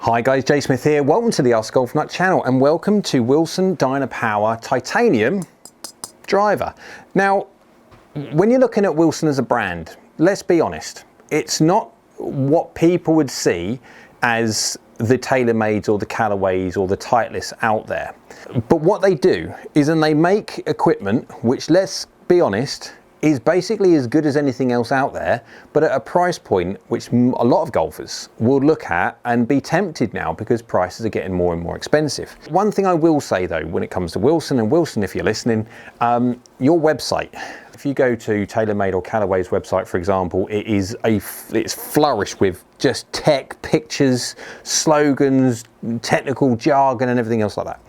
Hi guys, Jay Smith here. Welcome to the AskGolfNut channel and welcome to Wilson Dynapower Titanium driver. Now, when you're looking at Wilson as a brand, let's be honest, it's not what people would see as the TaylorMades or the Callaways or the Titleist out there. But what they do is they make equipment which, let's be honest, is basically as good as anything else out there, but at a price point which a lot of golfers will look at and be tempted now because prices are getting more and more expensive. One thing I will say though, when it comes to Wilson, and Wilson, if you're listening, your website, if you go to TaylorMade or Callaway's website, for example, it's flourished with just tech, pictures, slogans, technical jargon and everything else like that.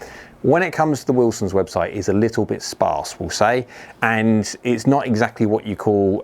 When it comes to the Wilson's website, it's a little bit sparse, we'll say, and it's not exactly what you call,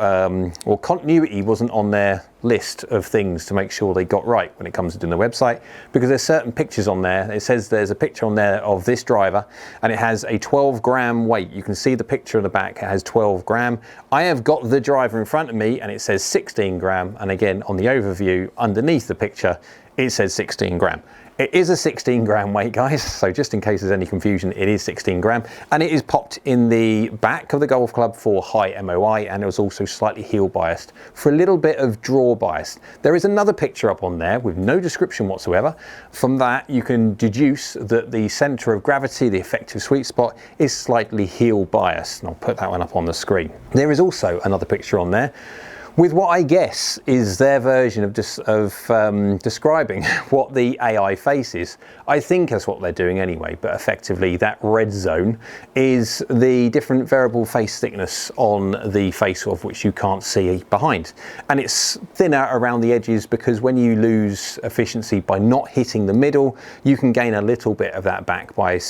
or continuity wasn't on their list of things to make sure they got right when it comes to doing the website, because there's certain pictures on there. It says there's a picture on there of this driver and it has a 12-gram weight. You can see the picture in the back, it has 12 gram. I have got the driver in front of me and it says 16 gram, and again on the overview underneath the picture it says 16 gram. It is a 16 gram weight, guys, so just in case there's any confusion, it is 16 gram, and it is popped in the back of the golf club for high MOI, and it was also slightly heel biased for a little bit of draw bias. There is another picture up on there with no description whatsoever. From that you can deduce that the center of gravity, the effective sweet spot, is slightly heel biased, and I'll put that one up on the screen. There is also another picture on there with what I guess is their version of describing what the AI face is. I think that's what they're doing anyway, but effectively that red zone is the different variable face thickness on the face of which you can't see behind. And it's thinner around the edges because when you lose efficiency by not hitting the middle, you can gain a little bit of that back by a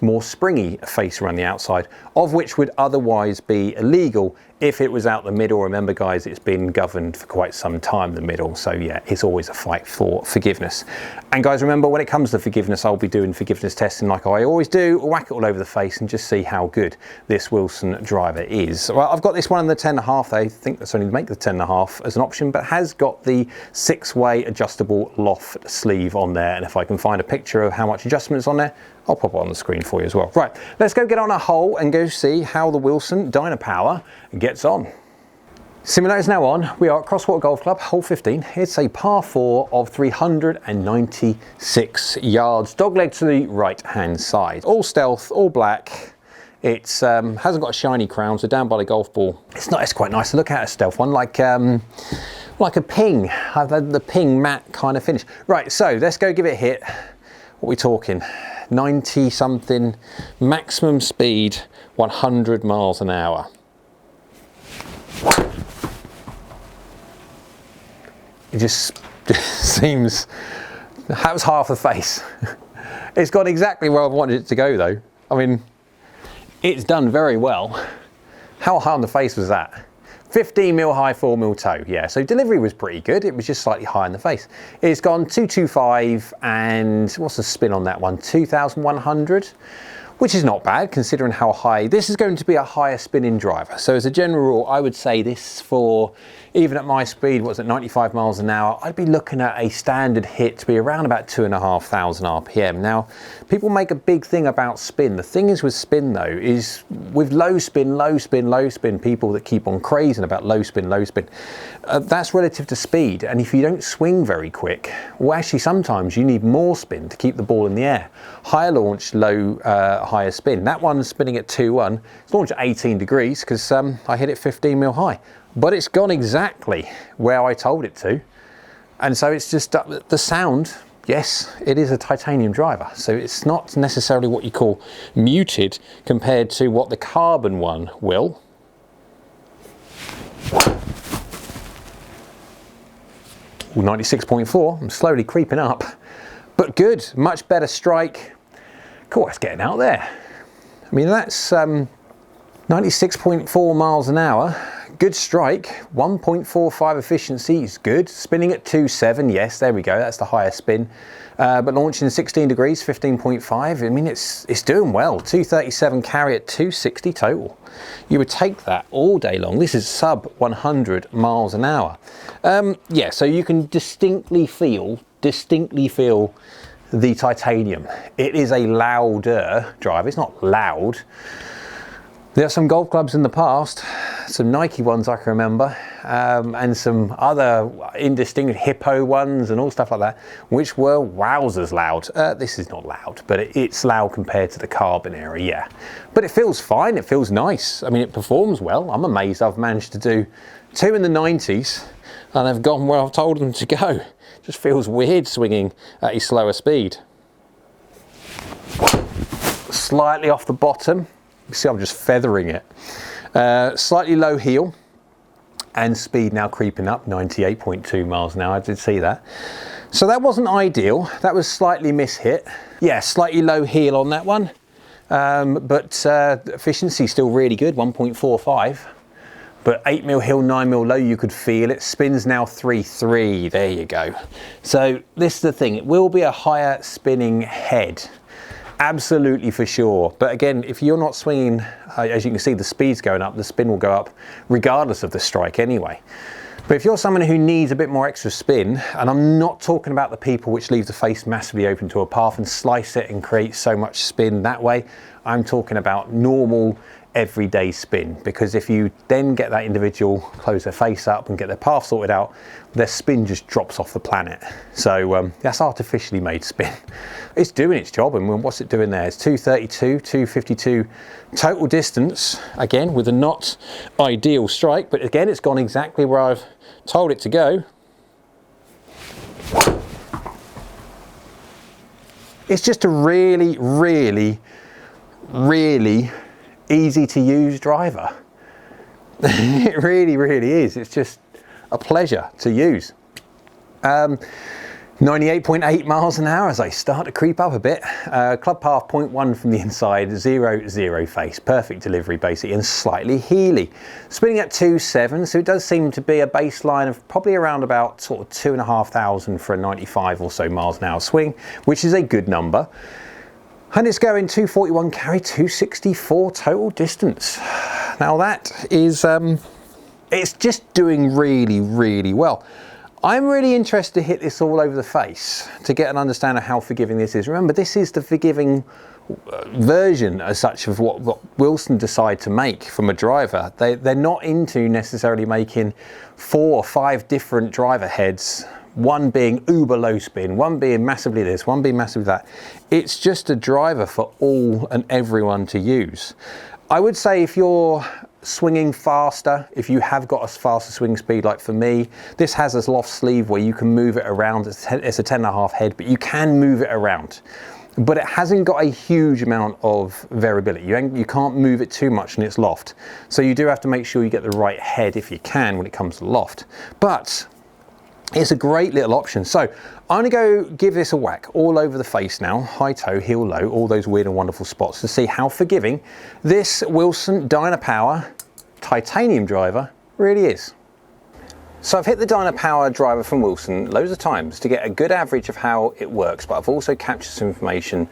more springy face around the outside, of which would otherwise be illegal if it was out the middle. Remember guys, it's been governed for quite some time, the middle, so yeah, it's always a fight for forgiveness. And guys, remember, when it comes to forgiveness, I'll be doing forgiveness testing like I always do, whack it all over the face and just see how good this Wilson driver is. Well, I've got this one in the 10.5, I think that's only to make the 10.5 as an option, but has got the 6-way adjustable loft sleeve on there, and if I can find a picture of how much adjustment is on there, I'll pop it on the screen for you as well. Right, let's go get on a hole and go see how the Wilson Dynapower gets on. Simulator's now on. We are at Crosswater Golf Club, hole 15. It's a par 4 of 396 yards. Dogleg to the right-hand side. All stealth, all black. It hasn't got a shiny crown, so down by the golf ball. It's quite nice to look at, a stealth one, like a ping. The ping matte kind of finish. Right, so let's go give it a hit. What are we talking? 90 something, maximum speed 100 miles an hour. It just seems, that was half the face. It's gone exactly where I wanted it to go though. I mean, it's done very well. How high on the face was that? 15 mil high, 4 mil toe, yeah, so delivery was pretty good, it was just slightly high in the face. It's gone 225, and what's the spin on that one? 2,100, which is not bad considering how high. This is going to be a higher spinning driver, so as a general rule, I would say this for, even at my speed, what's it, 95 miles an hour, I'd be looking at a standard hit to be around about 2,500 RPM. Now, people make a big thing about spin. The thing is with spin though, is with low spin, people that keep on crazing about low spin, that's relative to speed. And if you don't swing very quick, well actually sometimes you need more spin to keep the ball in the air. Higher launch, higher spin. That one's spinning at 2-1. It's launched at 18 degrees because I hit it 15 mil high. But it's gone exactly where I told it to. And so it's just the sound, yes, it is a titanium driver. So it's not necessarily what you call muted compared to what the carbon one will. 96.4, I'm slowly creeping up, but good, much better strike. Cool, it's getting out there. I mean, that's 96.4 miles an hour. Good strike, 1.45 efficiency is good. Spinning at 2.7, yes, there we go, that's the highest spin. But launching 16 degrees, 15.5, I mean, it's doing well. 237 carry at 260 total. You would take that all day long. This is sub 100 miles an hour. Yeah, so you can distinctly feel distinctly feel the titanium. It is a louder driver. It's not loud. There are some golf clubs in the past, some Nike ones I can remember, and some other indistinct Hippo ones and all stuff like that, which were wowzers loud. This is not loud, but it's loud compared to the Carbon era, yeah. But it feels fine, it feels nice. I mean, it performs well. I'm amazed I've managed to do 2 in the 90s and they've gone where I've told them to go. Just feels weird swinging at a slower speed. Slightly off the bottom. You see I'm just feathering it. Slightly low heel and speed now creeping up, 98.2 miles an hour. I did see that. So that wasn't ideal. That was slightly mishit. Yeah, slightly low heel on that one. But efficiency still really good, 1.45. But 8mm heel, 9mm low, you could feel it. Spins now 3.3, there you go. So this is the thing, it will be a higher spinning head. Absolutely for sure. But again, if you're not swinging, as you can see, the speed's going up, the spin will go up regardless of the strike anyway. But if you're someone who needs a bit more extra spin, and I'm not talking about the people which leave the face massively open to a path and slice it and create so much spin that way, I'm talking about normal everyday spin, because if you then get that individual close their face up and get their path sorted out, their spin just drops off the planet. So that's artificially made spin. It's doing its job, and what's it doing there? It's 232, 252 total distance, again with a not ideal strike, but again it's gone exactly where I've told it to go. It's just a really easy to use driver. It really is. It's just a pleasure to use. 98.8 miles an hour as I start to creep up a bit. Club path 0.1 from the inside, 0 face. Perfect delivery basically, and slightly heely. Spinning at 2.7, so it does seem to be a baseline of probably around about sort of 2,500 for a 95 or so miles an hour swing, which is a good number. And it's going 241 carry, 264 total distance. Now that is, it's just doing really well. I'm really interested to hit this all over the face to get an understanding of how forgiving this is. Remember, this is the forgiving version as such of what Wilson decide to make from a driver. They're not into necessarily making 4 or 5 different driver heads, one being uber low spin, one being massively this, one being massively that. It's just a driver for all and everyone to use. I would say if you're swinging faster, if you have got a faster swing speed, like for me, this has this loft sleeve where you can move it around. It's a 10.5 head, but you can move it around. But it hasn't got a huge amount of variability. You can't move it too much in its loft. So you do have to make sure you get the right head if you can when it comes to loft. But it's a great little option. So I'm gonna go give this a whack all over the face now, high toe, heel low, all those weird and wonderful spots to see how forgiving this Wilson Dynapower titanium driver really is. So I've hit the Dynapower driver from Wilson loads of times to get a good average of how it works, but I've also captured some information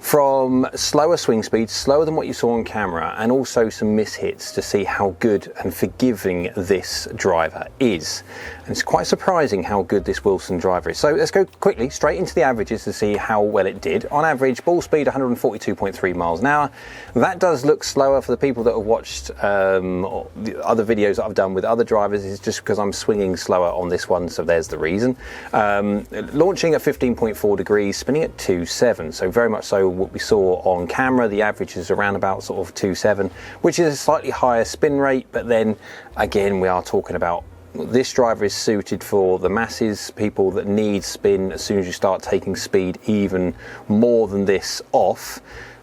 from slower swing speeds, slower than what you saw on camera, and also some mishits to see how good and forgiving this driver is. And it's quite surprising how good this Wilson driver is. So let's go quickly straight into the averages to see how well it did. On average, ball speed 142.3 miles an hour. That does look slower for the people that have watched the other videos that I've done with other drivers. It's just because I'm swinging slower on this one, so there's the reason. Launching at 15.4 degrees, spinning at 2.7, so very much so what we saw on camera. The average is around about sort of 2.7, which is a slightly higher spin rate, but then again we are talking about this driver is suited for the masses, people that need spin as soon as you start taking speed even more than this off.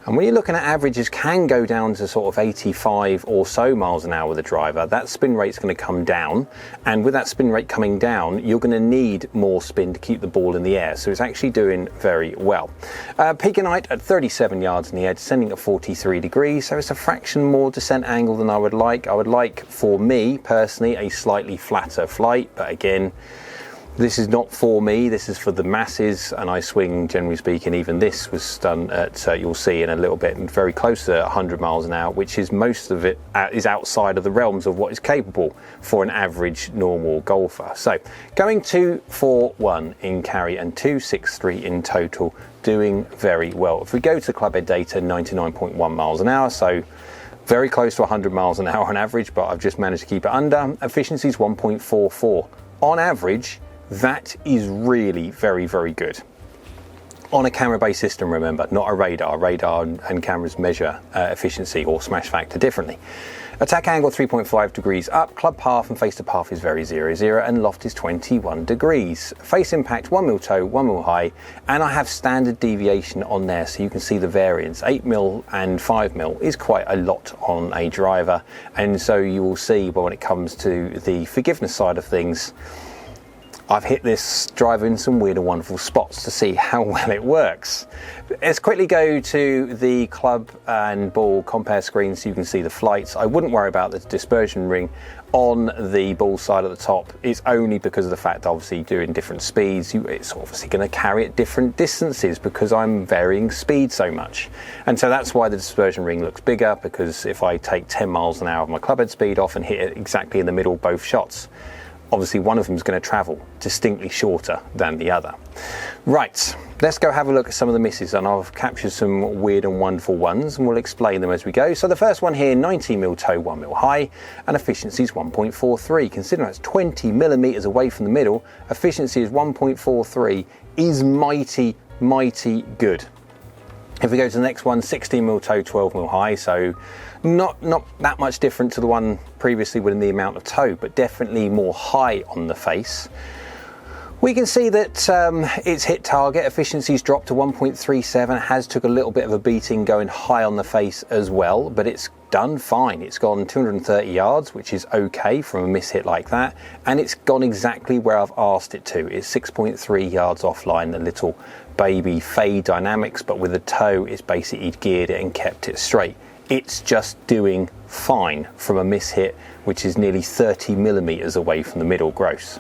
And when you're looking at averages can go down to sort of 85 or so miles an hour with a driver, that spin rate's going to come down. And with that spin rate coming down, you're going to need more spin to keep the ball in the air. So it's actually doing very well. Peak height at 37 yards in the air, descending at 43 degrees. So it's a fraction more descent angle than I would like. I would like, for me personally, a slightly flatter flight. But again, This is not for me, this is for the masses, and I swing, generally speaking, even this was done at, you'll see in a little bit, very close to 100 miles an hour, which is most of it is outside of the realms of what is capable for an average normal golfer. So going 241 in carry and 263 in total, doing very well. If we go to clubhead data, 99.1 miles an hour, so very close to 100 miles an hour on average, but I've just managed to keep it under. Efficiency is 1.44. On average, that is really very, very good. On a camera-based system, remember, not a radar. Radar and cameras measure efficiency or smash factor differently. Attack angle 3.5 degrees up, club path and face to path is very 0-0, and loft is 21 degrees. Face impact 1 mil toe, 1 mil high, and I have standard deviation on there so you can see the variance. 8 mil and 5 mil is quite a lot on a driver, and so you will see, but when it comes to the forgiveness side of things, I've hit this driver in some weird and wonderful spots to see how well it works. Let's quickly go to the club and ball compare screen so you can see the flights. I wouldn't worry about the dispersion ring on the ball side at the top. It's only because of the fact that obviously doing different speeds, it's obviously going to carry at different distances because I'm varying speed so much. And so that's why the dispersion ring looks bigger, because if I take 10 miles an hour of my clubhead speed off and hit it exactly in the middle both shots, obviously one of them is going to travel distinctly shorter than the other. Right, let's go have a look at some of the misses, and I've captured some weird and wonderful ones and we'll explain them as we go. So the first one here, 90 mil toe, 1 mil high, and efficiency is 1.43. Considering that's 20 millimeters away from the middle, efficiency is 1.43 is mighty, mighty good. If we go to the next one, 16 mil toe, 12 mil high, so not that much different to the one previously within the amount of toe, but definitely more high on the face. We can see that its hit target efficiency's dropped to 1.37. It has took a little bit of a beating going high on the face as well, but it's done fine. It's gone 230 yards, which is okay from a miss hit like that, and it's gone exactly where I've asked it to. It's 6.3 yards offline, the little baby fade dynamics, but with the toe, it's basically geared it and kept it straight. It's just doing fine from a miss hit, which is nearly 30 millimeters away from the middle gross.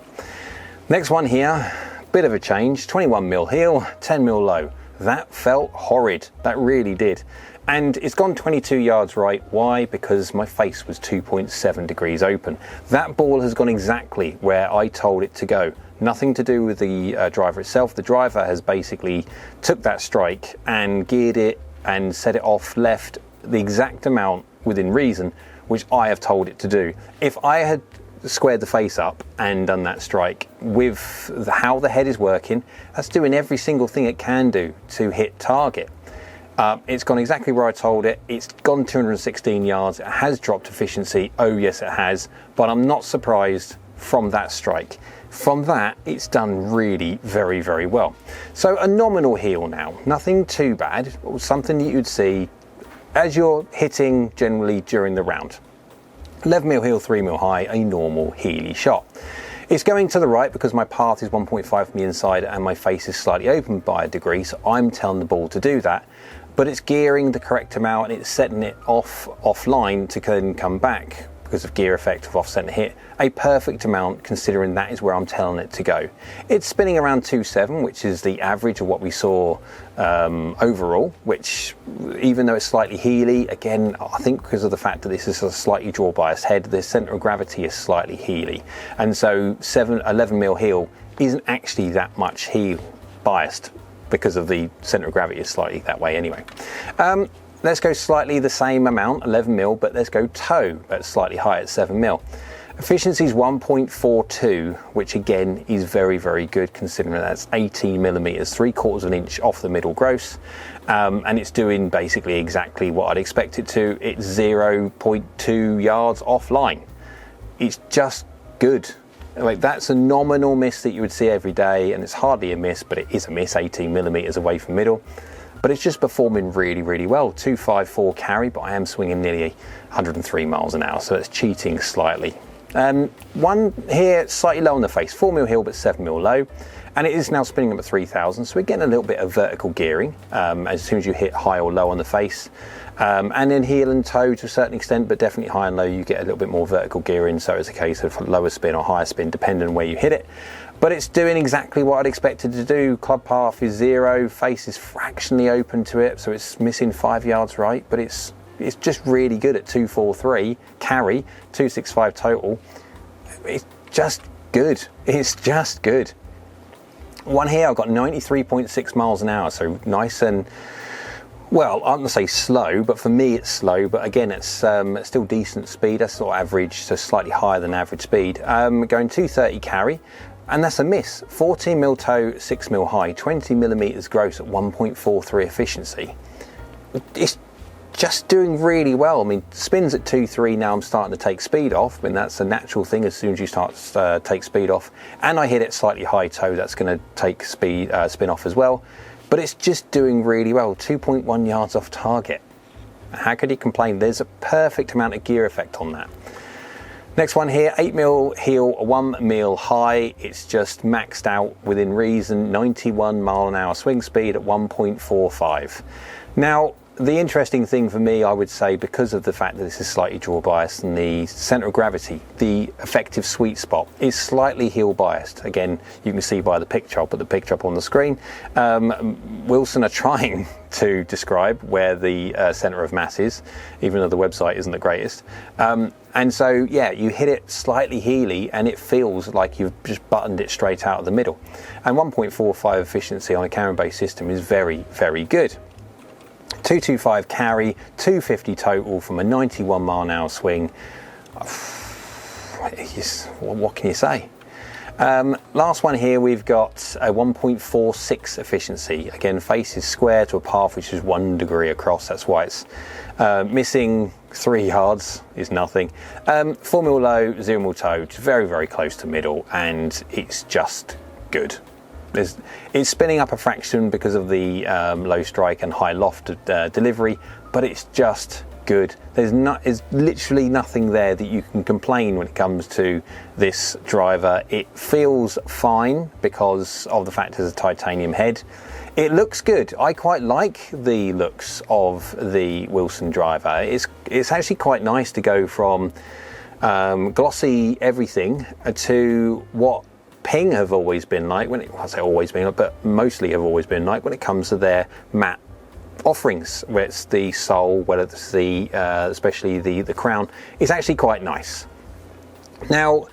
Next one here, bit of a change, 21 mil heel, 10 mil low. That felt horrid, that really did. And it's gone 22 yards right. Why? Because my face was 2.7 degrees open. That ball has gone exactly where I told it to go. Nothing to do with the driver itself. The driver has basically took that strike and geared it and set it off left the exact amount within reason, which I have told it to do. If I had squared the face up and done that strike with how the head is working, that's doing every single thing it can do to hit target. It's gone exactly where I told it. It's gone 216 yards. It has dropped efficiency. Oh yes, it has. But I'm not surprised from that strike. From that, it's done really very, very well. So a nominal heel now, nothing too bad, something that you'd see as you're hitting generally during the round. 11 mil heel, 3 mil high, a normal heely shot. It's going to the right because my path is 1.5 from the inside and my face is slightly open by a degree, so I'm telling the ball to do that. But it's gearing the correct amount and it's setting it offline to then come back because of gear effect of offset and hit. A perfect amount considering that is where I'm telling it to go. It's spinning around 2.7, which is the average of what we saw overall, which even though it's slightly heely, again, I think because of the fact that this is a slightly draw biased head, the center of gravity is slightly heely. And so 11 mil heel isn't actually that much heel biased because of the center of gravity is slightly that way anyway. Let's go slightly the same amount, 11 mil, but let's go toe at slightly higher at 7 mil. Efficiency is 1.42, which again is very, very good considering that's 18 millimeters, 3/4 of an inch off the middle gross. And it's doing basically exactly what I'd expect it to. It's 0.2 yards offline. It's just good. Like, that's a nominal miss that you would see every day, and it's hardly a miss, but it is a miss, 18 millimeters away from middle. But it's just performing really, really well. 254 carry, but I am swinging nearly 103 miles an hour, so it's cheating slightly. One here, slightly low on the face, 4 mil heel, but 7 mil low. And it is now spinning up at 3,000, so we're getting a little bit of vertical gearing as soon as you hit high or low on the face. And then heel and toe to a certain extent, but definitely high and low, you get a little bit more vertical gearing, so it's a case of lower spin or higher spin, depending on where you hit it. but it's doing exactly what I'd expected to do. Club path is 0, face is fractionally open to it, so it's missing 5 yards right, but it's just really good at 243 carry, 265 total. It's just good. It's just good. One here, I've got 93.6 miles an hour, so nice and, well, I'm going to say slow, but for me it's slow, but again, it's still decent speed. That's sort of average, so slightly higher than average speed. Going 230 carry, and that's a miss. 14 mil toe, 6 mil high, 20 millimeters gross at 1.43 efficiency. It's just doing really well. I mean, spins at 2.3 now. I'm starting to take speed off. I mean, that's a natural thing as soon as you start to take speed off. And I hit it slightly high toe. That's going to take speed spin off as well. But it's just doing really well. 2.1 yards off target. How could you complain? There's a perfect amount of gear effect on that. Next one here, 8 mil heel, 1 mil high. It's just maxed out within reason. 91 mile an hour swing speed at 1.45. Now, the interesting thing for me, I would say, because of the fact that this is slightly draw biased and the center of gravity, the effective sweet spot, is slightly heel biased. Again, you can see by the picture, I'll put the picture up on the screen. Wilson are trying to describe where the center of mass is, even though the website isn't the greatest. And so, yeah, you hit it slightly heely and it feels like you've just buttoned it straight out of the middle. And 1.45 efficiency on a camera-based system is very, very good. 225 carry, 250 total from a 91 mile an hour swing. What can you say? Last one here, we've got a 1.46 efficiency. Again, face is square to a path which is 1 degree across. That's why it's missing 3 yards is nothing. 4 mil low, 0 mil toe, very, very close to middle, and it's just good. It's spinning up a fraction because of the low strike and high loft delivery, but it's just good. There's literally nothing there that you can complain when it comes to this driver. It feels fine because of the fact it's a titanium head. It looks good. I quite like the looks of the Wilson driver. It's actually quite nice to go from glossy everything to what Ping have always been like, I say always been, but mostly have always been like when it comes to their matte offerings, where it's the sole, whether it's the especially the crown. It's actually quite nice. Now,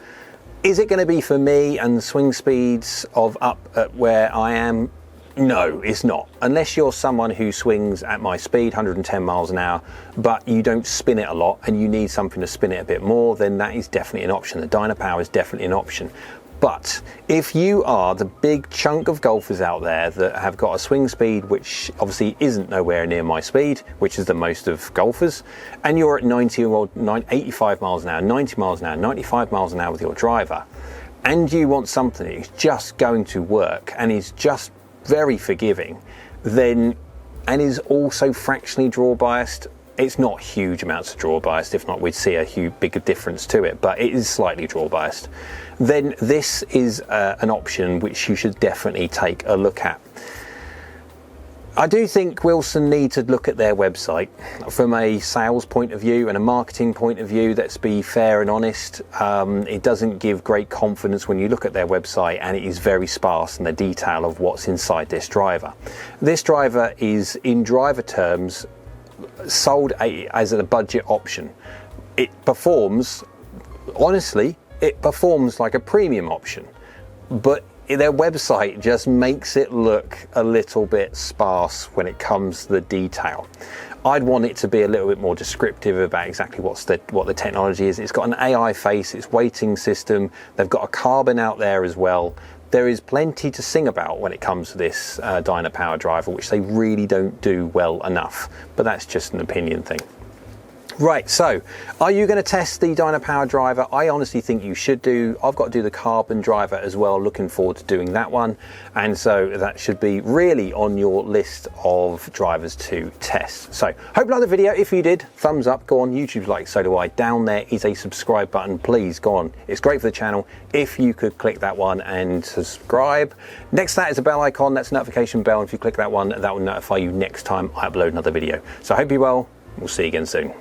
is it going to be for me and the swing speeds of up at where I am? No, it's not. Unless you're someone who swings at my speed, 110 miles an hour, but you don't spin it a lot and you need something to spin it a bit more, then that is definitely an option. The Dynapower is definitely an option. But if you are the big chunk of golfers out there that have got a swing speed which obviously isn't nowhere near my speed, which is the most of golfers, and you're at 85 miles an hour, 90 miles an hour, 95 miles an hour with your driver, and you want something that is just going to work and is just very forgiving, then, and is also fractionally draw biased, it's not huge amounts of draw biased, if not we'd see a huge bigger difference to it, but it is slightly draw biased, then this is an option which you should definitely take a look at. I do think Wilson need to look at their website from a sales point of view and a marketing point of view. Let's be fair and honest. It doesn't give great confidence when you look at their website, and it is very sparse in the detail of what's inside this driver. This driver is, in driver terms, sold as a budget option. It performs, honestly, it performs like a premium option, but their website just makes it look a little bit sparse when it comes to the detail. I'd want it to be a little bit more descriptive about exactly what the technology is. It's got an AI face, it's weighting system, they've got a carbon out there as well. There is plenty to sing about when it comes to this Dynapower driver, which they really don't do well enough, but that's just an opinion thing. Right, so are you going to test the Dynapower driver? I honestly think you should do. I've got to do the carbon driver as well, looking forward to doing that one, and so that should be really on your list of drivers to test. So hope you liked the video. If you did, thumbs up, go on YouTube, like, so do I. Down there is a subscribe button, please go on, it's great for the channel if you could click that one and subscribe. Next to that is a bell icon, that's a notification bell, and if you click that one, that will notify you next time I upload another video. So I hope you're well, we'll see you again soon.